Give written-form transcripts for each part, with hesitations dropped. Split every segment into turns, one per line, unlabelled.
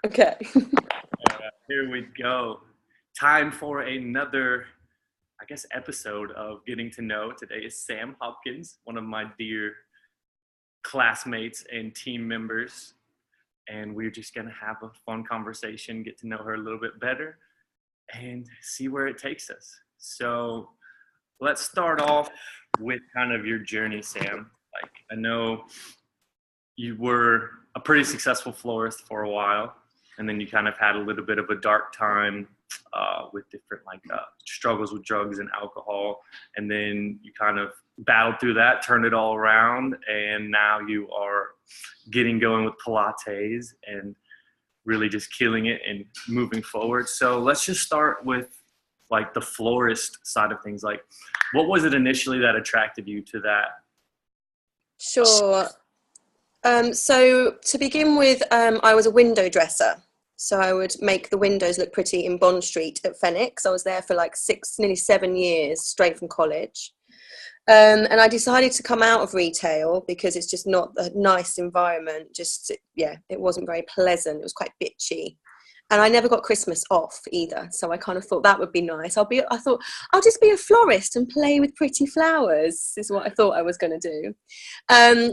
Okay.
Here we go. Time for another, I guess, episode of Getting to Know. Today is Sam Hopkins, one of my dear classmates and team members. And we're just going to have a fun conversation, get to know her a little bit better, and see where it takes us. So let's start off with kind of your journey, Sam. Like, I know you were a pretty successful florist for a while, and then you kind of had a little bit of a dark time with different struggles with drugs and alcohol, and then you kind of battled through that, turned it all around, and now you are getting going with Pilates and really just killing it and moving forward. So let's just start with like the florist side of things. Like, what was it initially that attracted you to that?
Sure. So to begin with, I was a window dresser. So I would make the windows look pretty in Bond Street at Phoenix. I was there for like nearly 7 years, straight from college. And I decided to come out of retail because it's just not a nice environment. It wasn't very pleasant. It was quite bitchy. And I never got Christmas off either. So I kind of thought that would be nice. I thought I'll just be a florist and play with pretty flowers is what I thought I was going to do.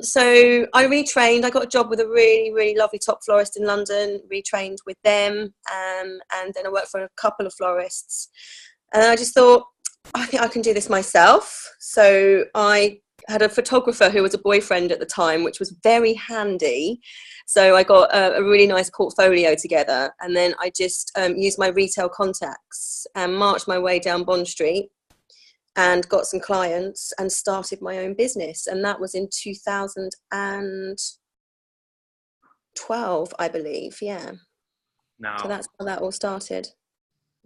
So I retrained. I got a job with a really, really lovely top florist in London, retrained with them. And then I worked for a couple of florists. And I just thought, I think I can do this myself. So I had a photographer who was a boyfriend at the time, which was very handy. So I got a really nice portfolio together, and then I just used my retail contacts and marched my way down Bond Street and got some clients and started my own business. And that was in 2012, I believe. Yeah.
Now,
So that's how that all started.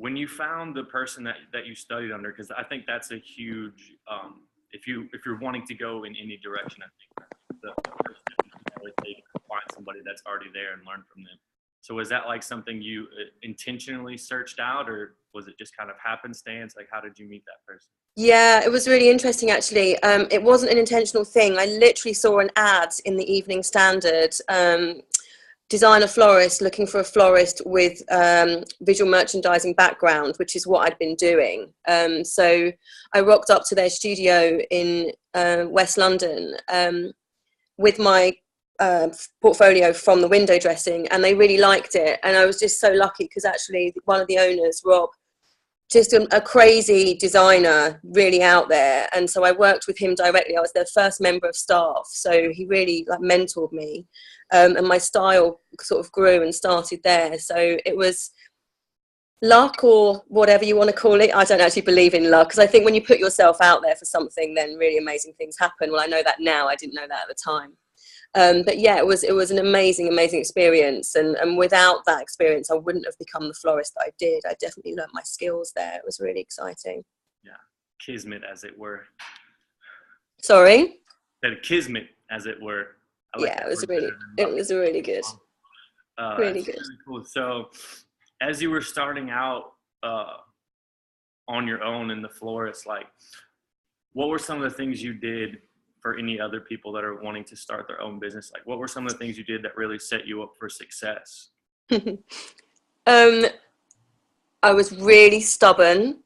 when you found the person that you studied under, because I think that's a huge, if you're wanting to go in any direction, I think the first step is to always find somebody that's already there and learn from them. So was that like something you intentionally searched out, or was it just kind of happenstance? Like, how did you meet that person?
Yeah, it was really interesting actually. It wasn't an intentional thing. I literally saw an ad in the Evening Standard, designer florist looking for a florist with visual merchandising background, which is what I'd been doing. So I rocked up to their studio in West London with my portfolio from the window dressing, and they really liked it. And I was just so lucky because actually one of the owners, Rob, just a crazy designer, really out there. And so I worked with him directly. I was their first member of staff. So he really like mentored me. And my style sort of grew and started there. So it was luck or whatever you want to call it. I don't actually believe in luck, because I think when you put yourself out there for something, then really amazing things happen. Well, I know that now. I didn't know that at the time. But yeah, it was an amazing experience. And without that experience, I wouldn't have become the florist that I did. I definitely learned my skills there. It was really exciting.
Yeah, kismet, as it were.
Sorry?
That kismet, as it were.
Yeah, it was really good. Really good.
Really cool. So, as you were starting out on your own in the florist, like, what were some of the things you did for any other people that are wanting to start their own business? Like, what were some of the things you did that really set you up for success?
I was really stubborn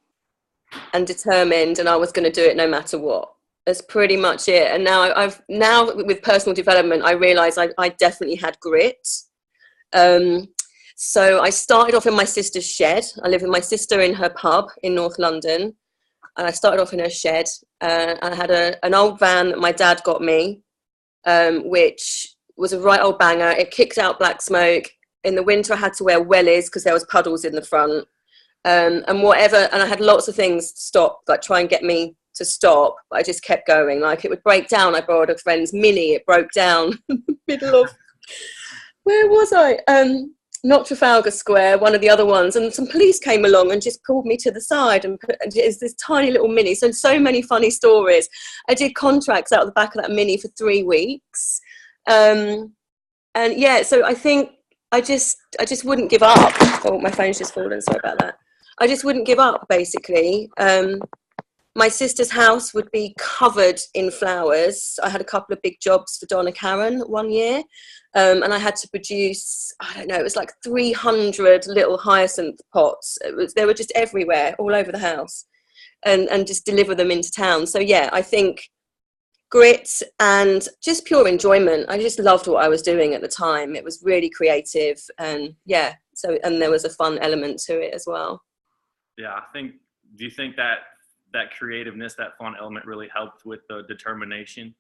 and determined, and I was going to do it no matter what. That's pretty much it. And now with personal development, I realize I definitely had grit. So I started off in my sister's shed. I live with my sister in her pub in North London. And I started off in her shed. I had an old van that my dad got me, which was a right old banger. It kicked out black smoke. In the winter, I had to wear wellies because there was puddles in the front. And I had lots of things stop, like try and get me to stop, but I just kept going. Like, it would break down. I borrowed a friend's Mini. It broke down in the middle of, where was I? Not Trafalgar Square, one of the other ones. And some police came along and just pulled me to the side, and it's this tiny little Mini. So many funny stories. I did contracts out of the back of that Mini for 3 weeks. And yeah, so I think I just wouldn't give up. Oh, my phone's just fallen. Sorry about that. I just wouldn't give up, basically. my sister's house would be covered in flowers. I had a couple of big jobs for Donna Karen one year, and I had to produce, I don't know, it was like 300 little hyacinth pots. They were just everywhere, all over the house, and just deliver them into town. So yeah, I think grit and just pure enjoyment. I just loved what I was doing at the time. It was really creative, and yeah, so, and there was a fun element to it as well.
Yeah, I think, do you think that that creativeness, that fun element really helped with the determination?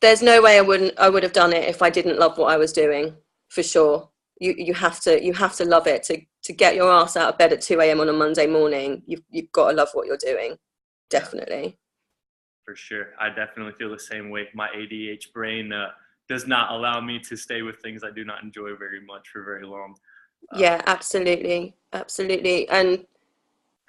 There's no way I would have done it if I didn't love what I was doing, for sure. You have to love it to get your ass out of bed at 2 a.m. on a Monday morning. You've got to love what you're doing. Definitely.
For sure. I definitely feel the same way. My ADHD brain does not allow me to stay with things I do not enjoy very much for very long.
Yeah, absolutely. And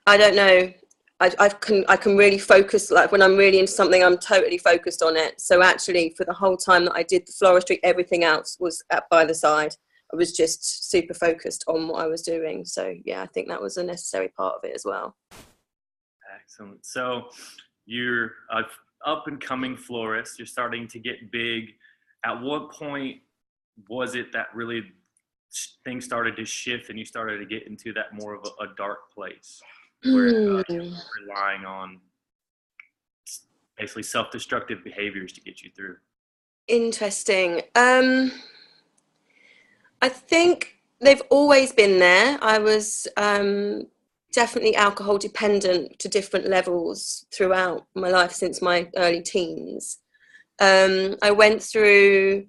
I don't know, I can really focus, like when I'm really into something, I'm totally focused on it. So actually, for the whole time that I did the floristry, everything else was by the side. I was just super focused on what I was doing. So yeah, I think that was a necessary part of it as well.
Excellent. So you're an up and coming florist. You're starting to get big. At what point was it that really things started to shift and you started to get into that more of a dark place where you're relying on basically self-destructive behaviors to get you through?
Interesting. I think they've always been there. I was definitely alcohol dependent to different levels throughout my life since my early teens. I went through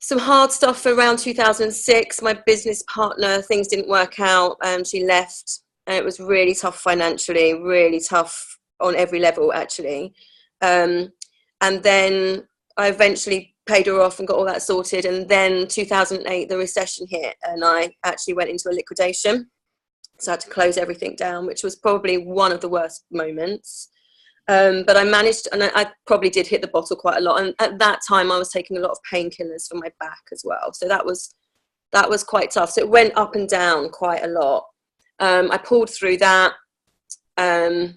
some hard stuff around 2006. My business partner, things didn't work out, and she left. And it was really tough financially, really tough on every level, actually. And then I eventually paid her off and got all that sorted. And then 2008, the recession hit, and I actually went into a liquidation. So I had to close everything down, which was probably one of the worst moments. But I managed, and I probably did hit the bottle quite a lot. And at that time, I was taking a lot of painkillers for my back as well. So that was quite tough. So it went up and down quite a lot. I pulled through that. I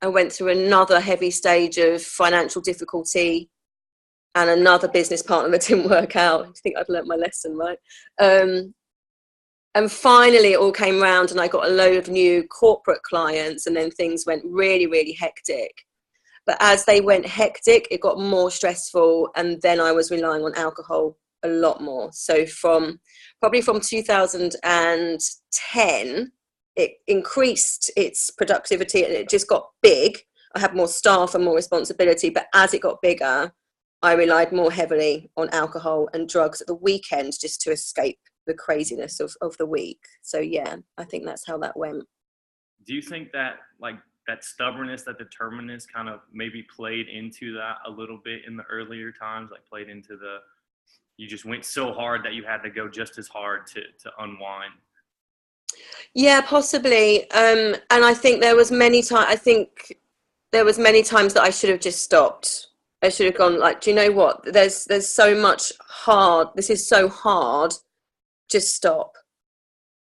went through another heavy stage of financial difficulty and another business partner that didn't work out. I think I'd learnt my lesson, right? And finally, it all came round, and I got a load of new corporate clients, and then things went really, really hectic. But as they went hectic, it got more stressful, and then I was relying on alcohol a lot more. So probably from 2010, it increased its productivity, and it just got big. I had more staff and more responsibility, but as it got bigger, I relied more heavily on alcohol and drugs at the weekend just to escape the craziness of the week. So yeah, I think that's how that went.
Do you think that like that stubbornness, that determinedness kind of maybe played into that a little bit in the earlier times, like played into you just went so hard that you had to go just as hard to unwind?
Yeah, possibly. And I think there was many times that I should have just stopped. I should have gone like, do you know what? There's so much hard. This is so hard. Just stop.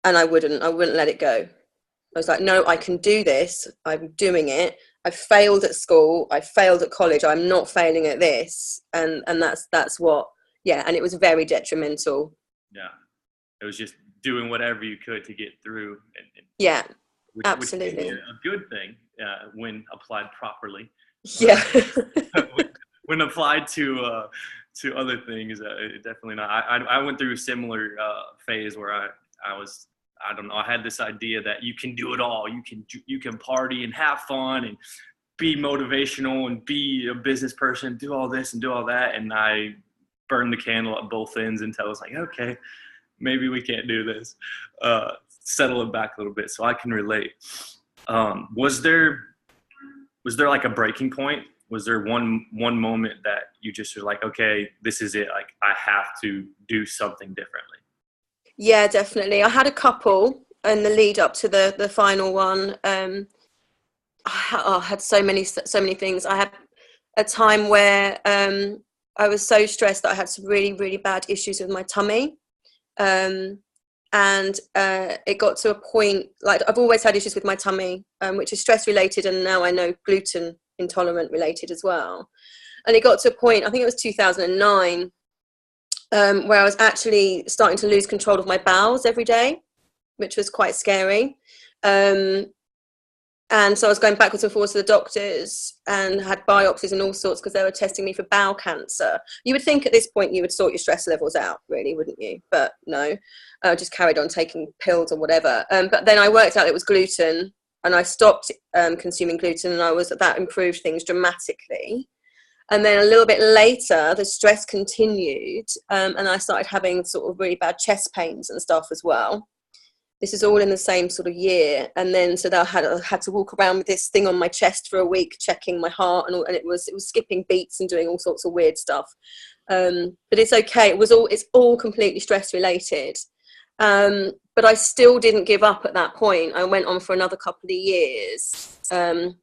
And I wouldn't let it go. I was like, no, I can do this. I'm doing it. I failed at school. I failed at college. I'm not failing at this. And that's what, yeah. And it was very detrimental.
Yeah. It was just doing whatever you could to get through.
Yeah,
which
absolutely.
Which is a good thing when applied properly.
Yeah.
When applied to other things, definitely not. I went through a similar phase where I don't know, I had this idea that you can do it all. You can party and have fun and be motivational and be a business person, do all this and do all that. And I burned the candle at both ends until I was like, okay, maybe we can't do this. Settle it back a little bit so I can relate. Was there like a breaking point? Was there one moment that you just were like, okay, this is it. Like I have to do something differently?
Yeah, definitely. I had a couple in the lead up to the final one. I had so many things. I had a time where I was so stressed that I had some really, really bad issues with my tummy. And it got to a point, like I've always had issues with my tummy, which is stress related, and now I know gluten intolerant related as well. And it got to a point, I think it was 2009, where I was actually starting to lose control of my bowels every day, which was quite scary. And so I was going backwards and forwards to the doctors and had biopsies and all sorts because they were testing me for bowel cancer. You would think at this point you would sort your stress levels out, really, wouldn't you? But no, I just carried on taking pills or whatever. But then I worked out it was gluten, and I stopped consuming gluten, and that improved things dramatically. And then a little bit later, the stress continued, and I started having sort of really bad chest pains and stuff as well. This is all in the same sort of year. And then so that I had to walk around with this thing on my chest for a week, checking my heart, and it was skipping beats and doing all sorts of weird stuff. But it's okay. It's all completely stress related. But I still didn't give up at that point. I went on for another couple of years. And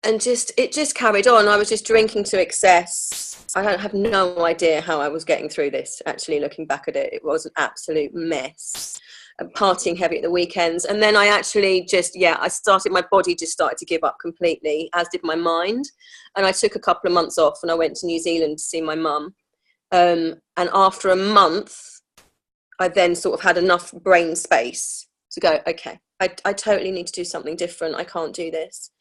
it just carried on. I was just drinking to excess. I have no idea how I was getting through this, actually, looking back at it. It was an absolute mess. Partying heavy at the weekends. And then I actually my body just started to give up completely, as did my mind. And I took a couple of months off and I went to New Zealand to see my mum. And after a month, I then sort of had enough brain space to go, okay, I totally need to do something different. I can't do this.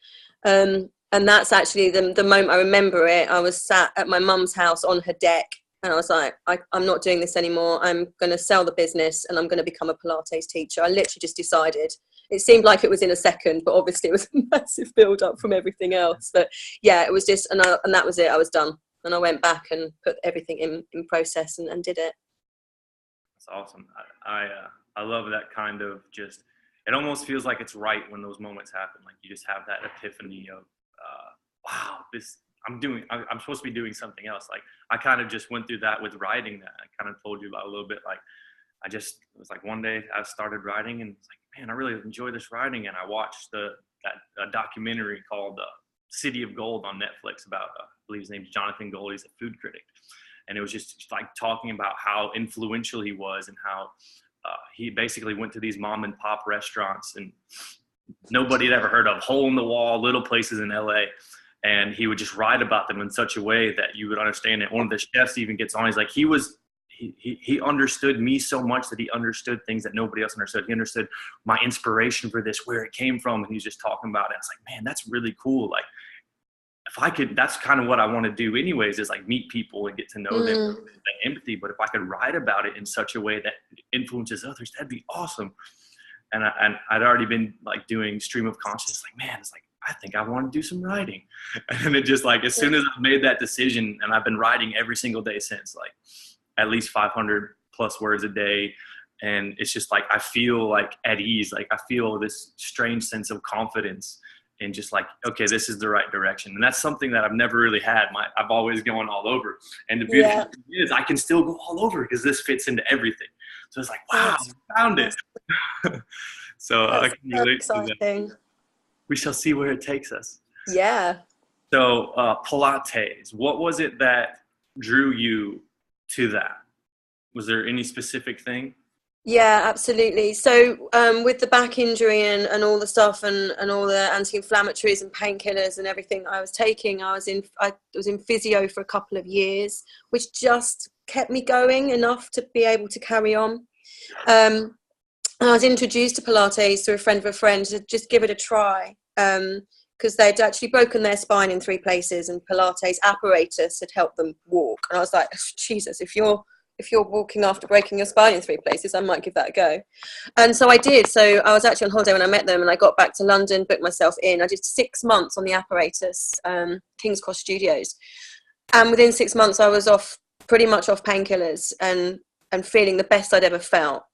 And that's actually the moment I remember it. I was sat at my mum's house on her deck, and I was like, I'm not doing this anymore. I'm going to sell the business and I'm going to become a Pilates teacher. I literally just decided. It seemed like it was in a second, but obviously it was a massive build up from everything else. But yeah, it was just, and that was it. I was done. And I went back and put everything in process and did it.
That's awesome. I love that kind of just, it almost feels like it's right when those moments happen. Like you just have that epiphany of, wow, I'm supposed to be doing something else. Like I kind of just went through that with writing that I kind of told you about a little bit. Like it was like one day I started writing and it's like, man, I really enjoy this writing. And I watched that documentary called City of Gold on Netflix about, I believe his name's Jonathan Gold. He's a food critic. And it was just like talking about how influential he was and how he basically went to these mom and pop restaurants and nobody had ever heard of, hole in the wall, little places in LA. And he would just write about them in such a way that you would understand it. One of the chefs even gets on. He's like, he understood me so much that he understood things that nobody else understood. He understood my inspiration for this, where it came from. And he's just talking about it. It's like, man, that's really cool. Like if I could, that's kind of what I want to do anyways, is like meet people and get to know them, that empathy. But if I could write about it in such a way that influences others, that'd be awesome. And I'd already been like doing stream of consciousness. Like, man, it's like, I think I want to do some writing. And it just like, as soon as I made that decision, and I've been writing every single day since, like at least 500 plus words a day. And it's just like, I feel like at ease. Like I feel this strange sense of confidence and just like, okay, this is the right direction. And that's something that I've never really had. I've always gone all over. And the beautiful thing is I can still go all over because this fits into everything. So it's like, wow, I found it. So I can relate to that. We shall see where it takes us.
Yeah.
So Pilates, what was it that drew you to that? Was there any specific thing?
Yeah, absolutely. So with the back injury and all the stuff and all the anti-inflammatories and painkillers and everything I was taking, I was in physio for a couple of years, which just kept me going enough to be able to carry on. And I was introduced to Pilates through a friend of a friend to just give it a try, because they'd actually broken their spine in 3 places and Pilates apparatus had helped them walk. And I was like, Jesus, if you're walking after breaking your spine in 3 places, I might give that a go. And so I did. So I was actually on holiday when I met them, and I got back to London, booked myself in. I did 6 months on the apparatus, King's Cross Studios. And within 6 months, I was pretty much off painkillers and feeling the best I'd ever felt.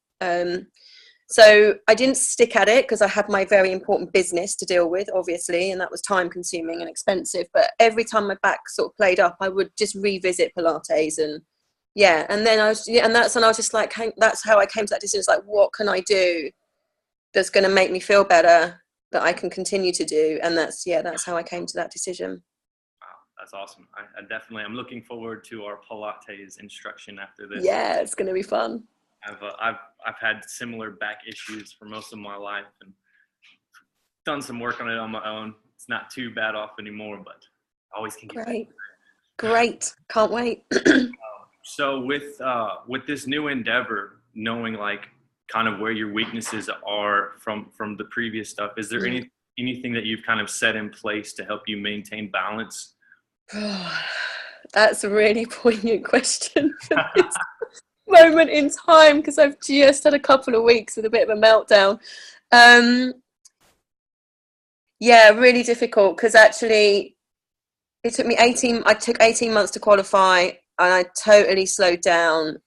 So I didn't stick at it because I had my very important business to deal with, obviously, and that was time consuming and expensive. But every time my back sort of played up, I would just revisit Pilates and then I was just like, that's how I came to that decision. It's like, what can I do that's going to make me feel better that I can continue to do? And that's how I came to that decision.
Wow, that's awesome. I'm looking forward to our Pilates instruction after this.
Yeah, it's going to be fun.
I've had similar back issues for most of my life, and done some work on it on my own. It's not too bad off anymore, but I always can get better.
Great. Can't wait.
So with this new endeavor, knowing like kind of where your weaknesses are from the previous stuff, is there anything that you've kind of set in place to help you maintain balance?
That's a really poignant question for this moment in time, because I've just had a couple of weeks with a bit of a meltdown. Yeah, really difficult, because actually it took me I took 18 months to qualify, and I totally slowed down,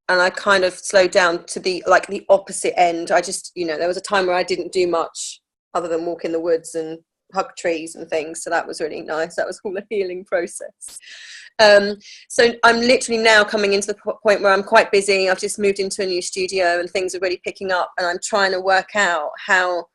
and I kind of slowed down to the opposite end. I just, there was a time where I didn't do much other than walk in the woods and hug trees and things. So that was really nice. That was all a healing process. So I'm literally now coming into the point where I'm quite busy. I've just moved into a new studio and things are really picking up, and I'm trying to work out how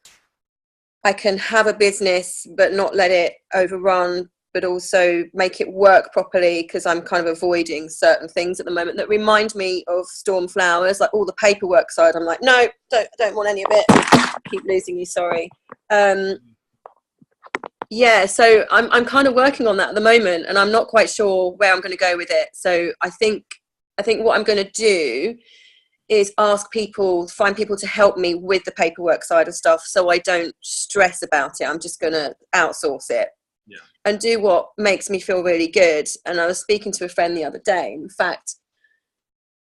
I can have a business but not let it overrun, but also make it work properly, because I'm kind of avoiding certain things at the moment that remind me of storm flowers, like all the paperwork side. I'm like, no, don't want any of it. Keep losing you, sorry. Yeah, so I'm kind of working on that at the moment, and I'm not quite sure where I'm going to go with it. So I think what I'm going to do is find people to help me with the paperwork side of stuff, so I don't stress about it. I'm just going to outsource it.
Yeah.
And do what makes me feel really good. And I was speaking to a friend the other day. In fact,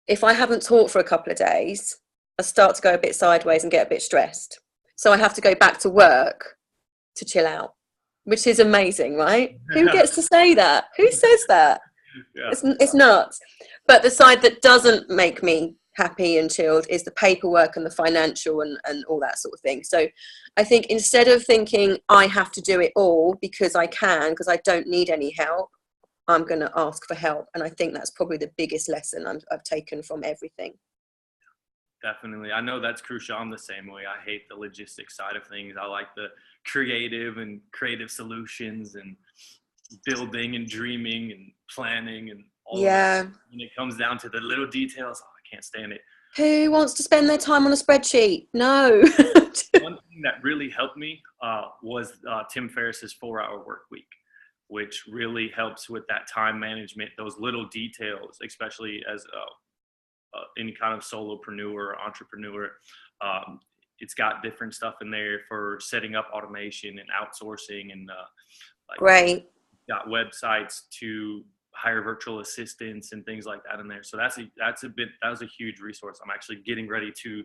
if I haven't taught for a couple of days, I start to go a bit sideways and get a bit stressed. So I have to go back to work to chill out, which is amazing, right? Who gets to say that? Who says that? Yeah. It's nuts. But the side that doesn't make me happy and chilled is the paperwork and the financial and all that sort of thing. So I think instead of thinking I have to do it all because I don't need any help, I'm going to ask for help. And I think that's probably the biggest lesson I've taken from everything.
Definitely. I know that's crucial. I'm the same way. I hate the logistics side of things. I like the creative solutions and building and dreaming and planning and all of that. When it comes down to the little details, I can't stand it.
Who wants to spend their time on a spreadsheet? No.
One thing that really helped me was Tim Ferriss's 4-Hour Work Week, which really helps with that time management, those little details, especially as any kind of solopreneur or entrepreneur. It's got different stuff in there for setting up automation and outsourcing, and
great.
Got websites to hire virtual assistants and things like that in there. So that was a huge resource. I'm actually getting ready to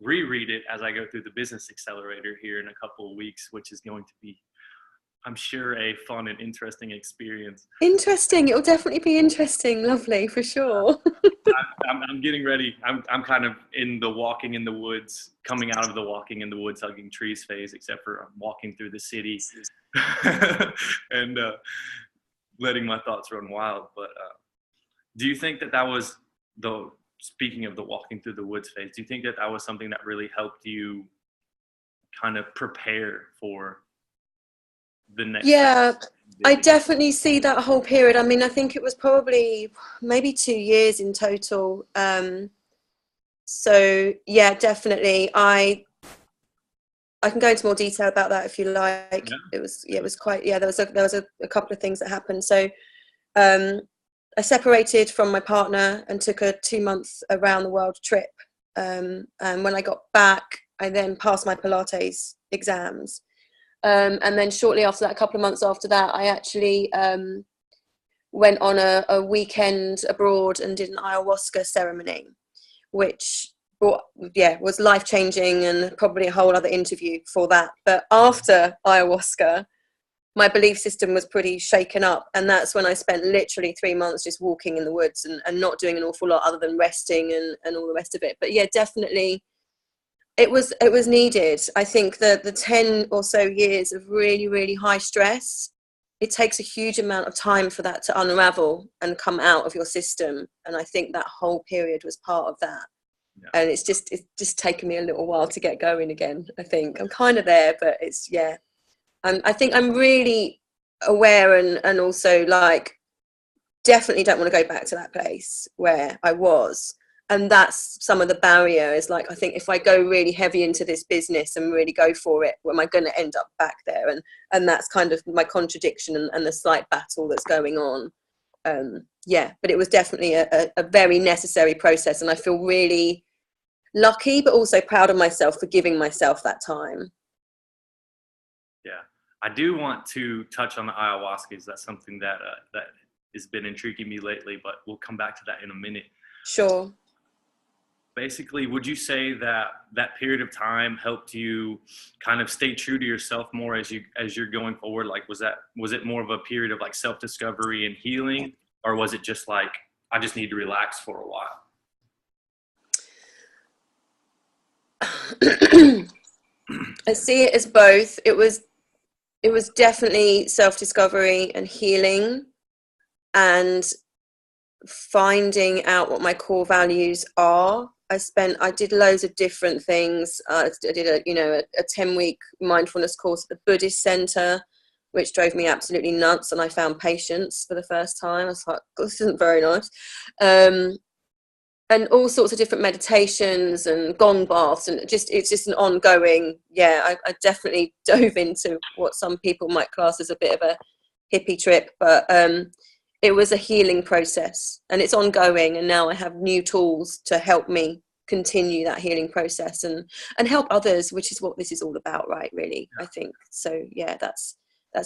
reread it as I go through the business accelerator here in a couple of weeks, which is going to be, I'm sure, a fun and interesting experience.
Interesting. It'll definitely be interesting. Lovely, for sure.
I'm getting ready. I'm kind of in the walking in the woods, coming out of the walking in the woods, hugging trees phase, except for I'm walking through the city and letting my thoughts run wild. But do you think that was speaking of the walking through the woods phase, do you think that was something that really helped you kind of prepare for the next?
Yeah, I definitely see that whole period. I mean, I think it was probably maybe 2 years in total. So yeah, definitely. I can go into more detail about that if you like. Yeah. It was quite, there was a couple of things that happened. So I separated from my partner and took a 2-month around the world trip. And when I got back, I then passed my Pilates exams. And then shortly after that, a couple of months after that, I actually went on a weekend abroad and did an ayahuasca ceremony, which was life-changing, and probably a whole other interview for that. But after ayahuasca, my belief system was pretty shaken up, and that's when I spent literally 3 months just walking in the woods and not doing an awful lot other than resting and all the rest of it. But yeah, definitely it was needed. I think that the 10 or so years of really, really high stress, it takes a huge amount of time for that to unravel and come out of your system. And I think that whole period was part of that. Yeah. And it's just taken me a little while to get going again. I think I'm kind of there, but I think I'm really aware and also like definitely don't want to go back to that place where I was. And that's some of the barrier is like, I think if I go really heavy into this business and really go for it, am I going to end up back there? And that's kind of my contradiction and the slight battle that's going on. Yeah, but it was definitely a very necessary process, and I feel really lucky but also proud of myself for giving myself that time.
Yeah, I do want to touch on the ayahuasca. That's something that has been intriguing me lately, but we'll come back to that in a minute.
Sure.
Basically, would you say that that period of time helped you kind of stay true to yourself more as you're going forward? Like, was it more of a period of like self-discovery and healing, or was it just like, I just need to relax for a while?
I see it as both. It was definitely self-discovery and healing, and finding out what my core values are. I did loads of different things. I did a 10-week mindfulness course at the Buddhist center, which drove me absolutely nuts. And I found patience for the first time. I was like, this isn't very nice. And all sorts of different meditations and gong baths, and it's just an ongoing. Yeah, I definitely dove into what some people might class as a bit of a hippie trip, but it was a healing process, and it's ongoing. And now I have new tools to help me continue that healing process and help others, which is what this is all about, right? Really, I think so. Yeah, that's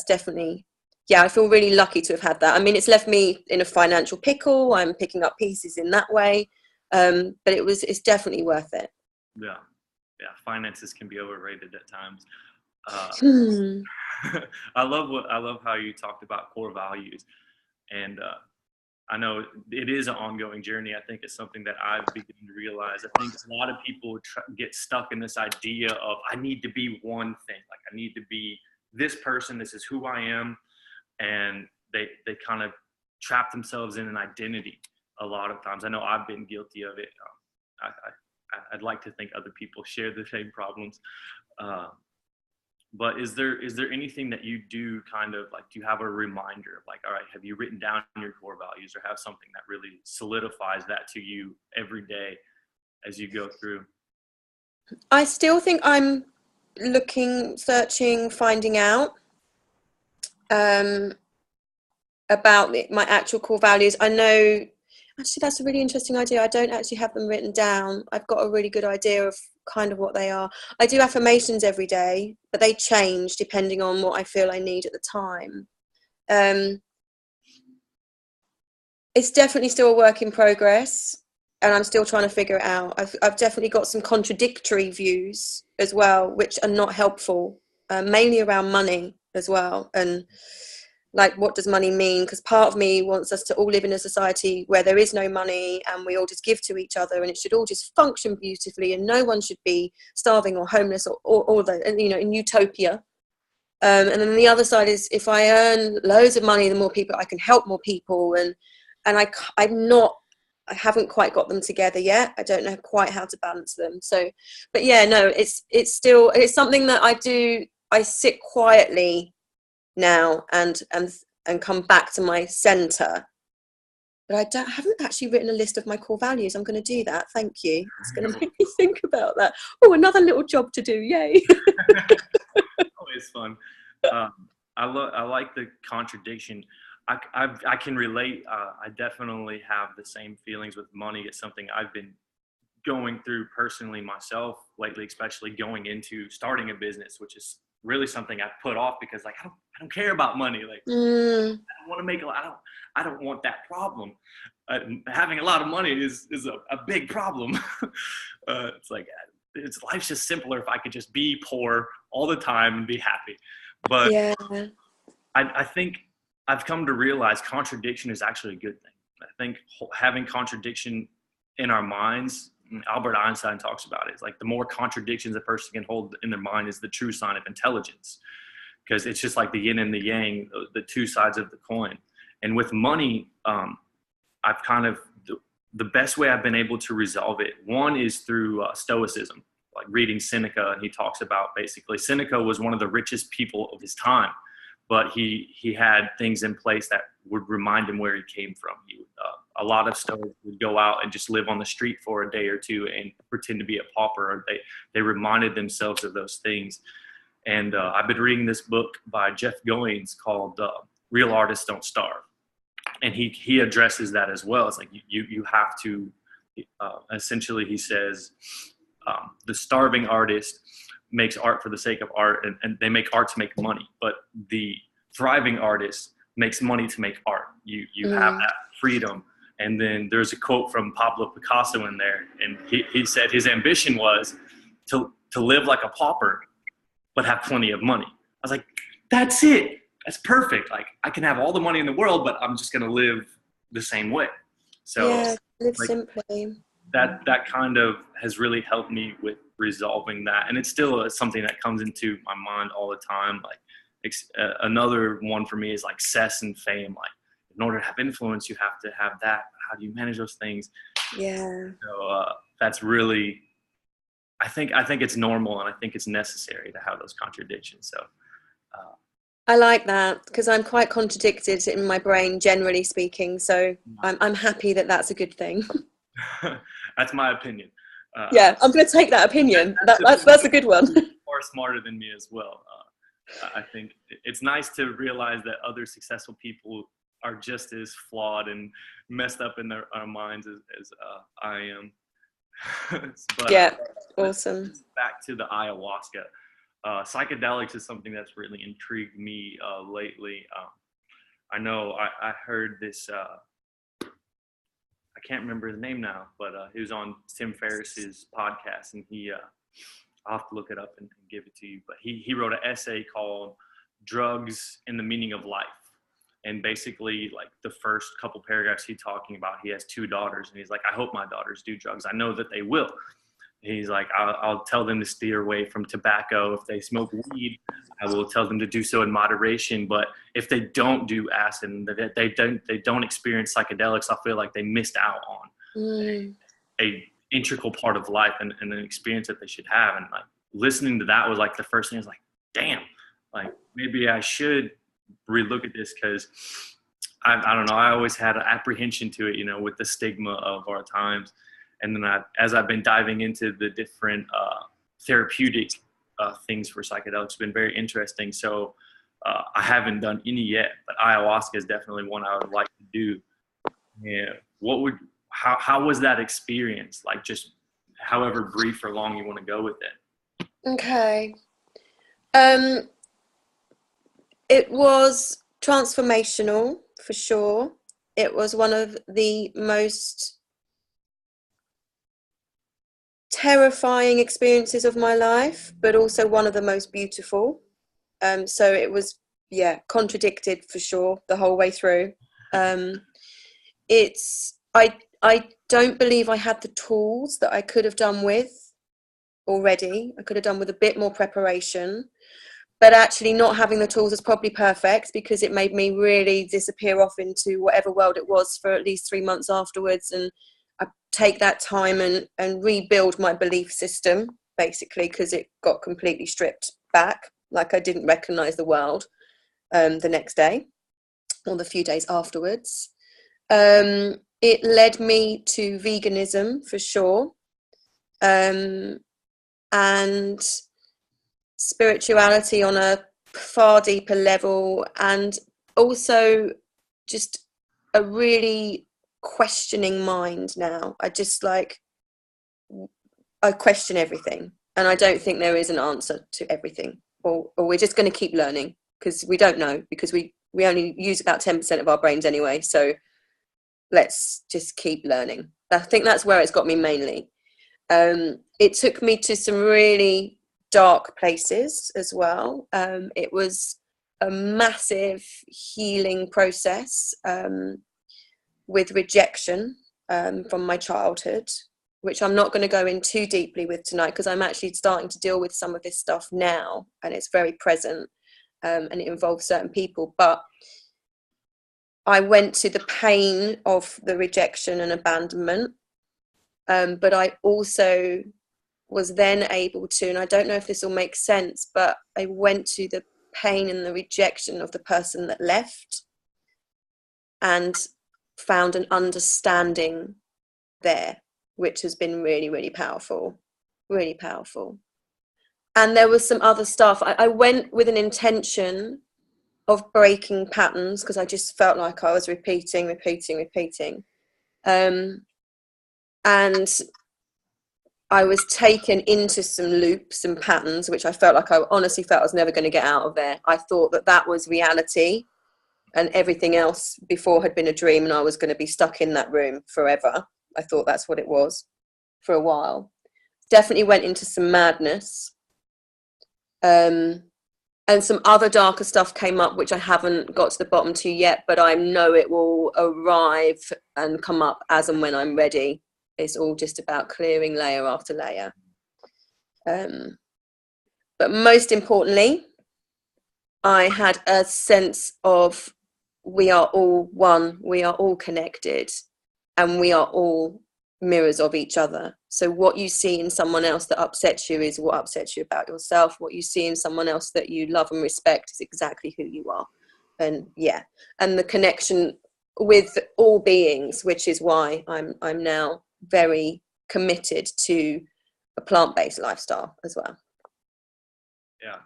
definitely. Yeah, I feel really lucky to have had that. I mean, it's left me in a financial pickle. I'm picking up pieces in that way. But it's definitely worth it.
Yeah, finances can be overrated at times. I love how you talked about core values, and I know it is an ongoing journey. I think it's something that I've begun to realize. I think a lot of people get stuck in this idea of, I need to be one thing, like I need to be this person. This is who I am, and they kind of trap themselves in an identity. A lot of times, I know I've been guilty of it. I'd like to think other people share the same problems. But is there anything that you do kind of like, do you have a reminder of like, all right, have you written down your core values, or have something that really solidifies that to you every day as you go through?
I still think I'm looking, searching, finding out about my actual core values. I know, actually, that's a really interesting idea. I don't actually have them written down. I've got a really good idea of kind of what they are. I do affirmations every day, but they change depending on what I feel I need at the time. It's definitely still a work in progress, and I'm still trying to figure it out. I've definitely got some contradictory views as well, which are not helpful, mainly around money as well. And like, what does money mean? Because part of me wants us to all live in a society where there is no money and we all just give to each other, and it should all just function beautifully, and no one should be starving or homeless or in utopia. And then the other side is, if I earn loads of money, the more people I can help, more people. And I haven't quite got them together yet. I don't know quite how to balance them. So, but yeah, no, it's something that I do. I sit quietly now and come back to my center, but I haven't actually written a list of my core values. I'm going to do that. Thank you. It's going to make me think about that. Oh, another little job to do. Yay.
Always fun. I like the contradiction. I can relate. I definitely have the same feelings with money. It's something I've been going through personally myself lately, especially going into starting a business, which is really something I put off because like I don't care about money. Like I don't want to make a lot. I don't want that problem. Having a lot of money is a big problem. It's like life's just simpler if I could just be poor all the time and be happy. But yeah. I think I've come to realize contradiction is actually a good thing. I think having contradiction in our minds, Albert Einstein talks about it. It's like the more contradictions a person can hold in their mind is the true sign of intelligence, because it's just like the yin and the yang, the two sides of the coin. And with money, I've kind of, the best way I've been able to resolve it, one is through stoicism, like reading Seneca. And he talks about basically Seneca was one of the richest people of his time, but he had things in place that would remind him where he came from. He would a lot of stoics would go out and just live on the street for a day or two and pretend to be a pauper, or they reminded themselves of those things. And I've been reading this book by Jeff Goins called Real Artists Don't Starve. And he addresses that as well. It's like you have to, essentially he says, the starving artist makes art for the sake of art, and they make art to make money. But the thriving artist makes money to make art. You have that freedom. And then there's a quote from Pablo Picasso in there, and he said his ambition was to live like a pauper, but have plenty of money. I was like, that's it. That's perfect. Like, I can have all the money in the world, but I'm just going to live the same way. So
yeah, live
like,
simply.
That kind of has really helped me with resolving that. And it's still something that comes into my mind all the time. Like another one for me is like success and fame. Like, in order to have influence, you have to have that. How do you manage those things?
Yeah.
So that's really, I think it's normal, and I think it's necessary to have those contradictions. So
I like that, because I'm quite contradicted in my brain, generally speaking. So I'm happy that that's a good thing.
That's my opinion.
Yeah, I'm going to take that opinion. That's a good one.
Far smarter than me as well. I think it's nice to realize that other successful people are just as flawed and messed up in their minds as I am. But,
yeah, awesome.
Back to the ayahuasca. Psychedelics is something that's really intrigued me lately. I know I heard this, I can't remember his name now, but he was on Tim Ferriss's podcast, and I'll have to look it up and give it to you. But he wrote an essay called Drugs and the Meaning of Life. And basically, like, the first couple paragraphs he's talking about, he has 2 daughters, and he's like, I hope my daughters do drugs. I know that they will. He's like, I'll tell them to steer away from tobacco. If they smoke weed, I will tell them to do so in moderation. But if they don't do acid and they don't experience psychedelics, I feel like they missed out on a integral part of life and an experience that they should have. And like, listening to that was like the first thing. I was like, damn, like, maybe I should relook at this, because I don't know. I always had an apprehension to it, with the stigma of our times. And then as I've been diving into the different therapeutic things for psychedelics, it's been very interesting. So I haven't done any yet, but ayahuasca is definitely one I would like to do. Yeah. How was that experience? Like, just however brief or long you want to go with it.
Okay. It was transformational, for sure. It was one of the most terrifying experiences of my life, but also one of the most beautiful. So it was, contradicted for sure the whole way through. I don't believe I had the tools that I could have done with already. I could have done with a bit more preparation, but actually not having the tools is probably perfect, because it made me really disappear off into whatever world it was for at least 3 months afterwards. And I take that time and rebuild my belief system, basically, because it got completely stripped back. Like, I didn't recognize the world the next day or the few days afterwards. It led me to veganism, for sure, and spirituality on a far deeper level, and also just a really questioning mind now. I question everything, and I don't think there is an answer to everything, or we're just going to keep learning, because we don't know, because we only use about 10% of our brains anyway. So let's just keep learning. I think that's where it's got me mainly. It took me to some really dark places as well. It was a massive healing process with rejection from my childhood, which I'm not going to go in too deeply with tonight, because I'm actually starting to deal with some of this stuff now, and it's very present, and it involves certain people. But I went to the pain of the rejection and abandonment, but I also was then able to, and I don't know if this will make sense, but I went to the pain and the rejection of the person that left. And found an understanding there, which has been really, really powerful, really powerful. And there was some other stuff. I went with an intention of breaking patterns because I just felt like I was repeating. And I was taken into some loops and patterns, which I felt like I honestly felt I was never going to get out of there. I thought that that was reality and everything else before had been a dream, and I was going to be stuck in that room forever. I thought that's what it was for a while. Definitely went into some madness. And some other darker stuff came up, which I haven't got to the bottom to yet, but I know it will arrive and come up as and when I'm ready. It's all just about clearing layer after layer. But most importantly, I had a sense of we are all one, we are all connected, and we are all mirrors of each other. So what you see in someone else that upsets you is what upsets you about yourself. What you see in someone else that you love and respect is exactly who you are. And yeah, and the connection with all beings, which is why I'm now very committed to a plant-based lifestyle as well.
Yeah.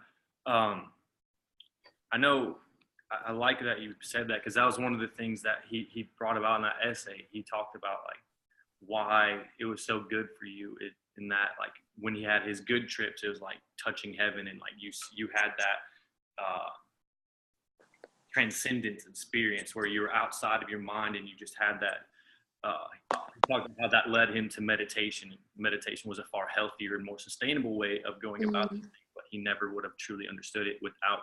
I know, I like that you said that, because that was one of the things that he brought about in that essay. He talked about like why it was so good for you in that, like when he had his good trips, it was like touching heaven, and like you had that transcendence experience where you were outside of your mind and you just had that. He talked about how that led him to meditation. Meditation was a far healthier and more sustainable way of going about things, but he never would have truly understood it without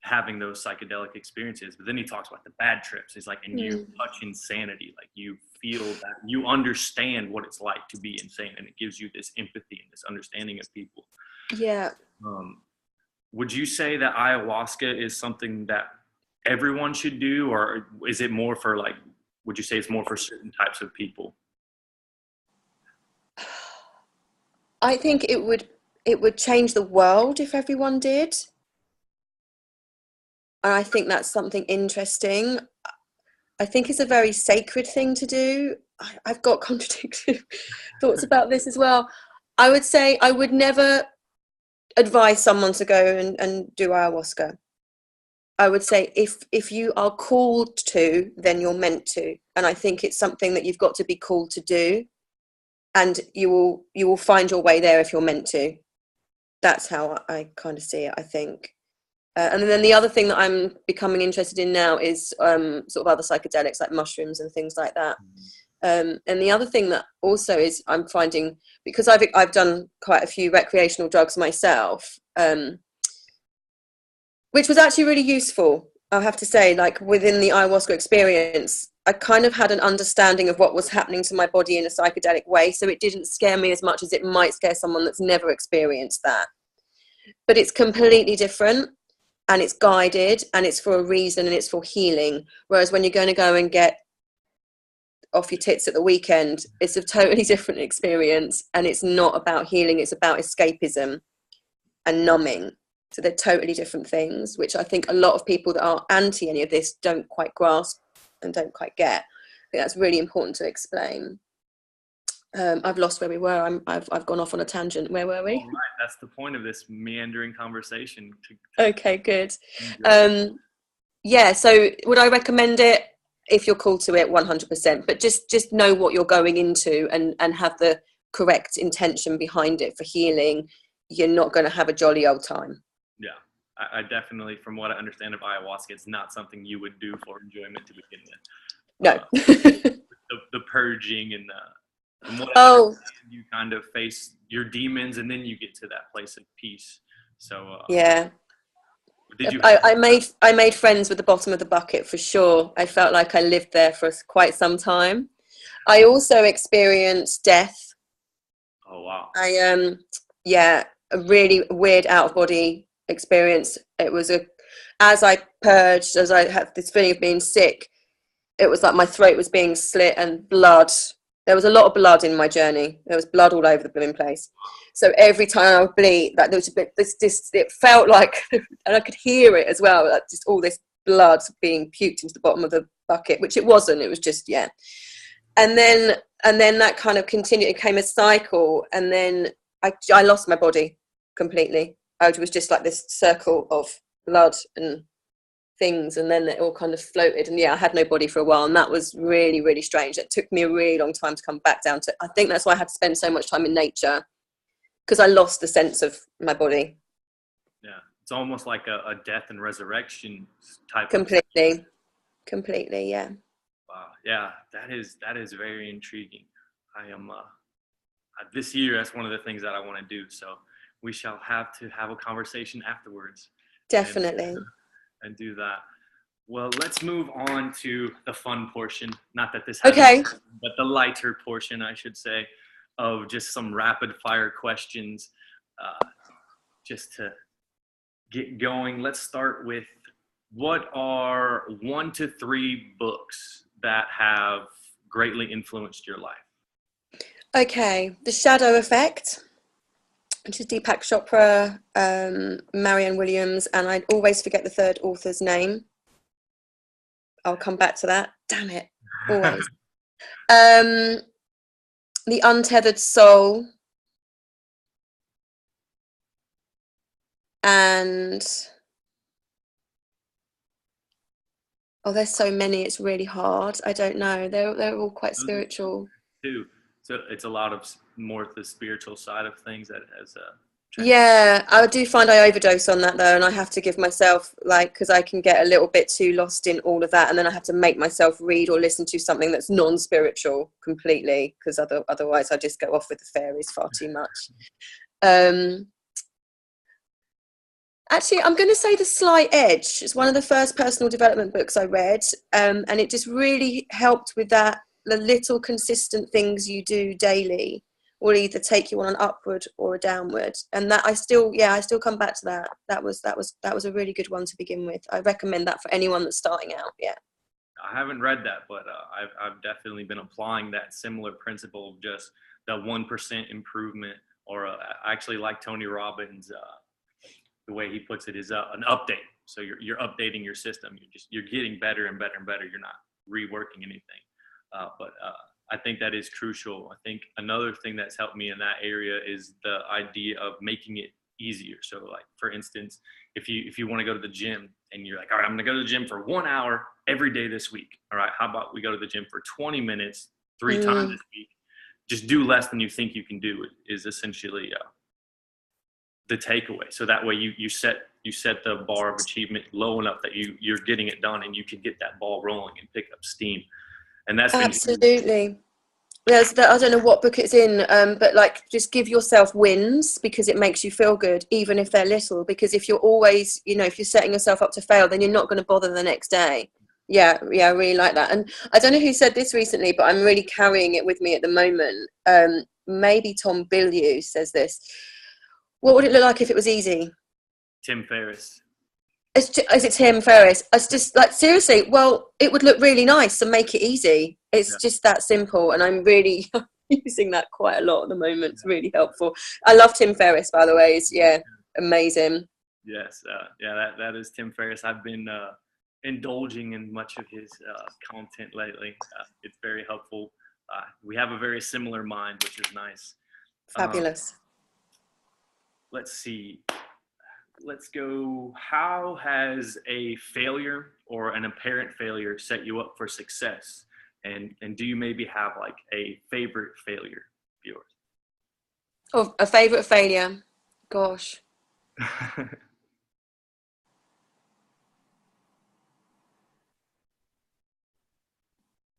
having those psychedelic experiences. But then he talks about the bad trips. He's like, and you touch insanity, like you feel that you understand what it's like to be insane, and it gives you this empathy and this understanding of people.
Yeah.
Would you say that ayahuasca is something that everyone should do, or is it more for like, would you say it's more for certain types of people?
I think it would change the world if everyone did. And I think that's something interesting. I think it's a very sacred thing to do. I've got contradictory thoughts about this as well. I would say I would never advise someone to go and do ayahuasca. I would say if you are called to, then you're meant to. And I think it's something that you've got to be called to do. And you will find your way there if you're meant to. That's how I kind of see it, I think. And then the other thing that I'm becoming interested in now is sort of other psychedelics like mushrooms and things like that. And the other thing that also is I'm finding, because I've done quite a few recreational drugs myself, which was actually really useful, I have to say. Like within the ayahuasca experience, I kind of had an understanding of what was happening to my body in a psychedelic way, so it didn't scare me as much as it might scare someone that's never experienced that. But it's completely different. And it's guided, and it's for a reason, and it's for healing. Whereas when you're going to go and get off your tits at the weekend, it's a totally different experience, and it's not about healing, it's about escapism and numbing. So they're totally different things, which I think a lot of people that are anti any of this don't quite grasp and don't quite get. I think that's really important to explain. I've lost where we were. I've gone off on a tangent. Where were we?
All right, that's the point of this meandering conversation.
Okay, good. Yeah, so would I recommend it? If you're called to it, 100%. But just know what you're going into and have the correct intention behind it for healing. You're not going to have a jolly old time.
Yeah, I definitely, from what I understand of ayahuasca, it's not something you would do for enjoyment to begin with.
No.
The purging and from what I understand, you kind of face your demons, and then you get to that place of peace. So
yeah.
Did you?
I made friends with the bottom of the bucket for sure. I felt like I lived there for quite some time. I also experienced death.
Oh wow.
A really weird out of body experience. It was as I purged, as I had this feeling of being sick, it was like my throat was being slit and blood. There was a lot of blood in my journey. There was blood all over the blooming place. So every time I would bleed, like there was a bit, it felt like, and I could hear it as well, like just all this blood being puked into the bottom of the bucket, which it wasn't. It was just, yeah. And then that kind of continued. It became a cycle, and then I lost my body completely. I was just like this circle of blood and things, and then it all kind of floated, and yeah, I had no body for a while, and that was really, really strange. It took me a really long time to come back down to, I think that's why I had to spend so much time in nature, because I lost the sense of my body.
Yeah, it's almost like a death and resurrection type.
Completely, yeah.
Wow, yeah, that is very intriguing. I am this year, that's one of the things that I want to do, so we shall have to have a conversation afterwards.
Definitely.
And do that. Well, let's move on to the fun portion. Not that this
okay,
but the lighter portion, I should say, of just some rapid fire questions, just to get going. Let's start with, what are 1 to 3 books that have greatly influenced your life?
Okay, The Shadow Effect, which is Deepak Chopra, Marianne Williams, and I always forget the third author's name. I'll come back to that. Damn it, always. The Untethered Soul, and there's so many. It's really hard. I don't know. They're all quite spiritual
too. So it's a lot of more the spiritual side of things that has
yeah, I do find I overdose on that though, and I have to give myself, like, because I can get a little bit too lost in all of that, and then I have to make myself read or listen to something that's non-spiritual completely, because otherwise I just go off with the fairies far too much. Actually, I'm going to say The Slight Edge. It's one of the first personal development books I read, and it just really helped with that. The little consistent things you do daily will either take you on an upward or a downward, and that I still come back to that. That was a really good one to begin with. I recommend that for anyone that's starting out. Yeah.
I haven't read that, but I've definitely been applying that similar principle of just the 1% improvement, or I actually like Tony Robbins. The way he puts it is an update. So you're updating your system. You're getting better and better and better. You're not reworking anything. But I think that is crucial. I think another thing that's helped me in that area is the idea of making it easier. So, like, for instance, if you want to go to the gym and you're like, all right, I'm going to go to the gym for 1 hour every day this week. All right, how about we go to the gym for 20 minutes 3 times this week? Just do less than you think you can do is essentially the takeaway. So that way you set the bar of achievement low enough that you're getting it done, and you can get that ball rolling and pick up steam. And that's
absolutely. I don't know what book it's in, but like, just give yourself wins, because it makes you feel good, even if they're little. Because if you're always, if you're setting yourself up to fail, then you're not going to bother the next day. Yeah, I really like that. And I don't know who said this recently, but I'm really carrying it with me at the moment. Maybe Tom Bilyeu says this. What would it look like if it was easy?
Tim Ferriss.
Is it Tim Ferriss? It's just like, seriously, well, it would look really nice and make it easy. It's just that simple, and I'm really using that quite a lot at the moment. It's really helpful. I love Tim Ferriss, by the way. It's amazing.
Yes, that is Tim Ferriss. I've been indulging in much of his content lately. It's very helpful. We have a very similar mind, which is nice.
Fabulous.
Let's see. Let's go. How has a failure or an apparent failure set you up for success? And do you maybe have like a favorite failure of yours?
Oh, a favorite failure. Gosh.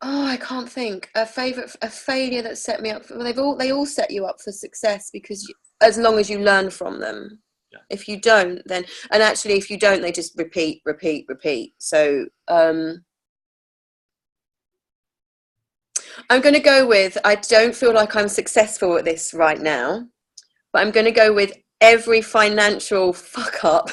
I can't think. A failure that set me up for, well, they all set you up for success, because as long as you learn from them. Yeah. If you don't, then, and actually if you don't, they just repeat. So I'm going to go with, I don't feel like I'm successful at this right now, but I'm going to go with, every financial fuck up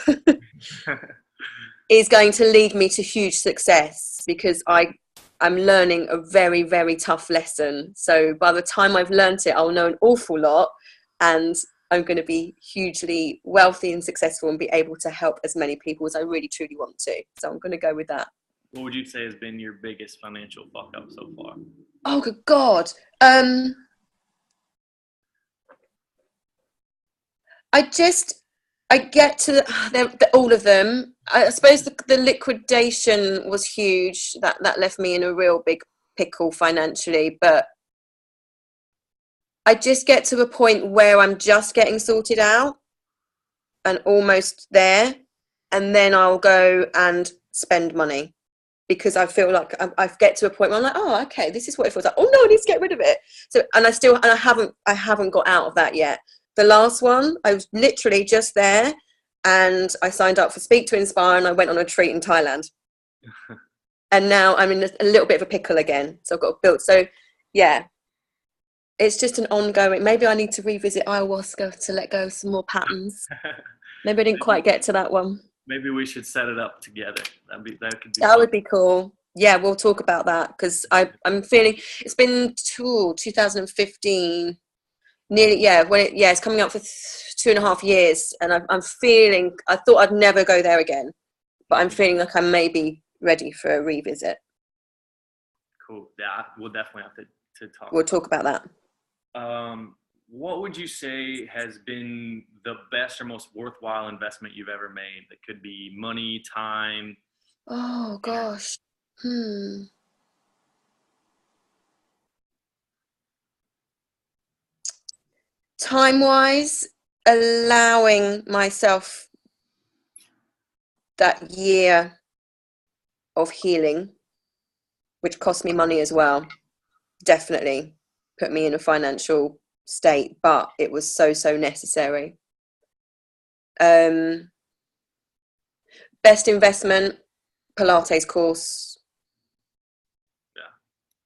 is going to lead me to huge success, because I'm learning a very, very tough lesson. So by the time I've learnt it, I'll know an awful lot, and I'm going to be hugely wealthy and successful and be able to help as many people as I really truly want to. So I'm going to go with that.
What would you say has been your biggest financial fuck up so far?
Oh, good God. I get to all of them. I suppose the liquidation was huge. That left me in a real big pickle financially. But I just get to a point where I'm just getting sorted out and almost there. And then I'll go and spend money because I feel like I get to a point where I'm like, oh, okay, this is what it feels like. Oh no, I need to get rid of it. So, and I haven't got out of that yet. The last one, I was literally just there, and I signed up for Speak to Inspire, and I went on a retreat in Thailand. And now I'm in a little bit of a pickle again. So I've got to build. So yeah, it's just an ongoing. Maybe I need to revisit ayahuasca to let go of some more patterns. Maybe I didn't quite get to that one.
Maybe we should set it up together.
That would be cool. Yeah, we'll talk about that because I'm feeling it's been 2015. Nearly, yeah. It's coming up for 2.5 years, and I'm feeling. I thought I'd never go there again, but I'm feeling like I may be ready for a revisit.
Cool. Yeah, we'll definitely have to talk.
We'll talk about that.
What would you say has been the best or most worthwhile investment you've ever made? That could be money, time.
Oh gosh. Time-wise, allowing myself that year of healing, which cost me money as well, definitely put me in a financial state, but it was so necessary. Best investment, Pilates course.
Yeah,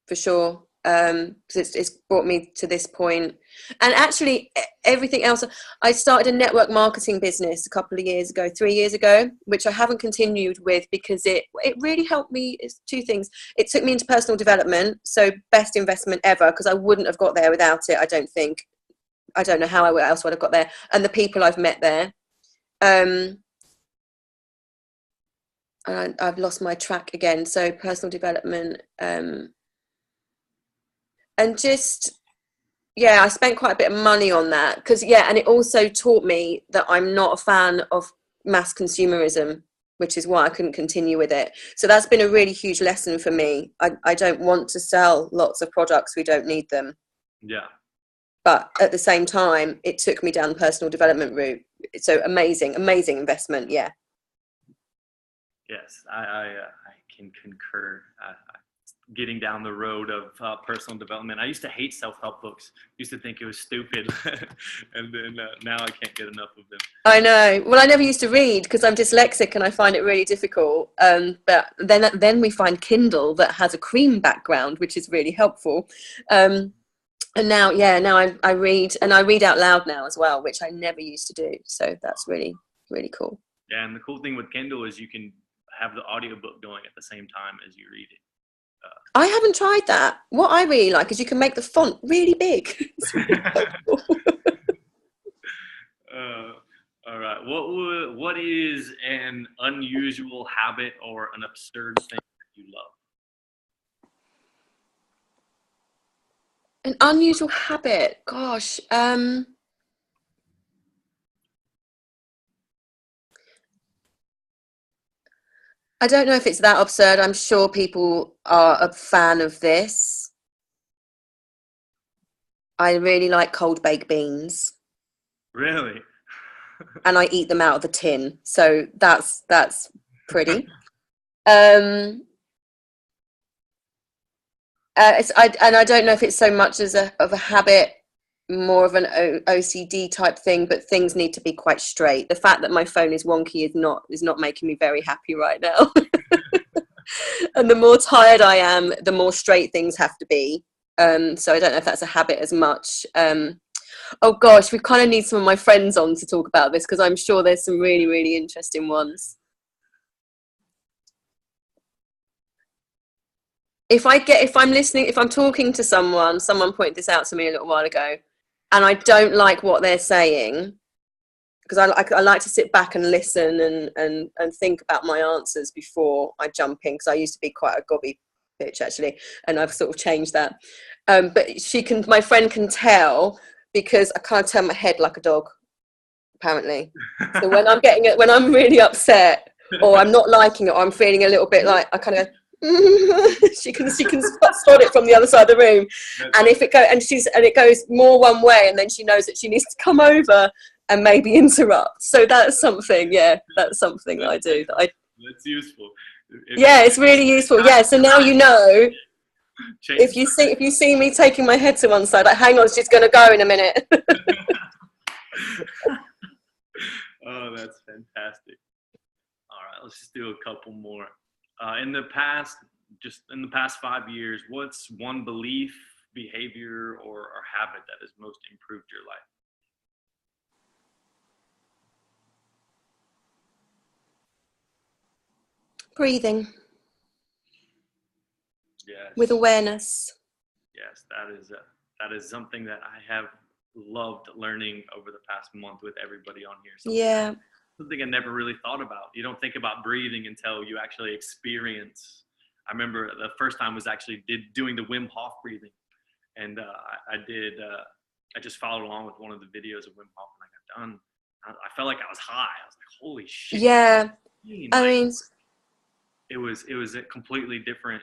for sure. Because it's brought me to this point, and actually everything else. I started a network marketing business a couple of years ago, 3 years ago, which I haven't continued with because it really helped me. It's two things. It took me into personal development, so best investment ever, because I wouldn't have got there without it. I don't think. I don't know how else would have got there, and the people I've met there. And I've lost my track again. So personal development. And just, yeah, I spent quite a bit of money on that because, yeah, and it also taught me that I'm not a fan of mass consumerism, which is why I couldn't continue with it. So that's been a really huge lesson for me. I don't want to sell lots of products. We don't need them.
Yeah.
But at the same time, it took me down the personal development route. So amazing investment. Yeah.
Yes, I can concur. Getting down the road of personal development. I used to hate self-help books. Used to think it was stupid, and then now I can't get enough of them.
I know. Well, I never used to read because I'm dyslexic and I find it really difficult. But then we find Kindle that has a cream background, which is really helpful. And now, I read, and I read out loud now as well, which I never used to do. So that's really, really cool.
Yeah, and the cool thing with Kindle is you can have the audiobook going at the same time as you read it.
I haven't tried that. What I really like is you can make the font really big. It's really helpful.
All right. What is an unusual habit or an absurd thing that you love?
An unusual habit. Gosh. I don't know if it's that absurd. I'm sure people are a fan of this. I really like cold baked beans.
Really?
And I eat them out of the tin. So that's pretty. I don't know if it's so much as of a habit, more of an OCD type thing, but things need to be quite straight. The fact that my phone is wonky is not making me very happy right now. And the more tired I am, the more straight things have to be. So I don't know if that's a habit as much. Oh gosh, we kind of need some of my friends on to talk about this because I'm sure there's some really, really interesting ones. If I'm talking to someone pointed this out to me a little while ago, and I don't like what they're saying, because I like to sit back and listen and think about my answers before I jump in, because I used to be quite a gobby bitch actually, and I've sort of changed that. But my friend can tell, because I kind of turn my head like a dog, apparently. So when I'm really upset, or I'm not liking it, or I'm feeling a little bit like, I kind of she can spot it from the other side of the room, and if it goes more one way, and then she knows that she needs to come over and maybe interrupt. So that's something, that's something that I do.
That's useful.
It's really useful. Yeah, so now you know. If you see me taking my head to one side, like, hang on, she's going to go in a minute.
Oh, that's fantastic. All right, let's just do a couple more. In the past 5 years, what's one belief, behavior, or habit that has most improved your life?
Breathing.
Yes.
With awareness.
Yes, that is something that I have loved learning over the past month with everybody on here. Something I never really thought about. You don't think about breathing until you actually experience. I remember the first time was actually doing the Wim Hof breathing, and I just followed along with one of the videos of Wim Hof, and I got done. I felt like I was high. I was like, holy shit.
Yeah. I mean,
it was a completely different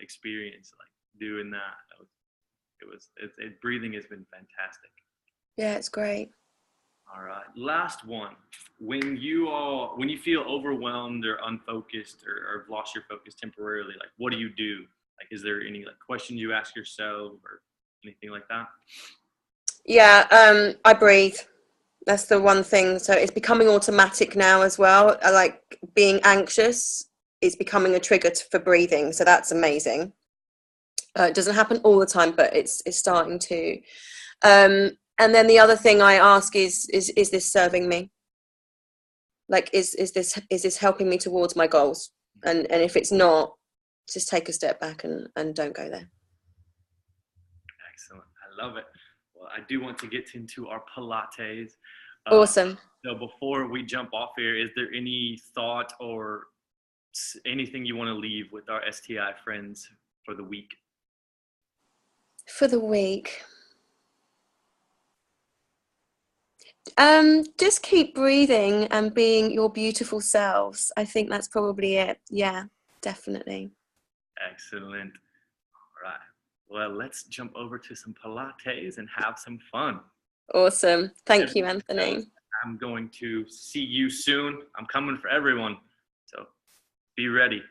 experience, like doing that. Breathing has been fantastic.
Yeah, it's great.
All right, last one. When you feel overwhelmed or unfocused, or have lost your focus temporarily, like, what do you do? Like, is there any questions you ask yourself or anything like that?
Yeah, I breathe. That's the one thing. So it's becoming automatic now as well. I like being anxious is becoming a trigger for breathing. So that's amazing. It doesn't happen all the time, but it's starting to. And then the other thing I ask is this serving me? Like, is this helping me towards my goals? And if it's not, just take a step back and don't go there.
Excellent. I love it. Well, I do want to get into our Pilates.
Awesome.
So before we jump off here, is there any thought or anything you want to leave with our STI friends for the week?
For the week, just keep breathing and being your beautiful selves. I think that's probably it. Yeah, definitely.
Excellent. All right. Well, let's jump over to some Pilates and have some fun.
Awesome. Thank you, Anthony.
I'm going to see you soon. I'm coming for everyone. So be ready.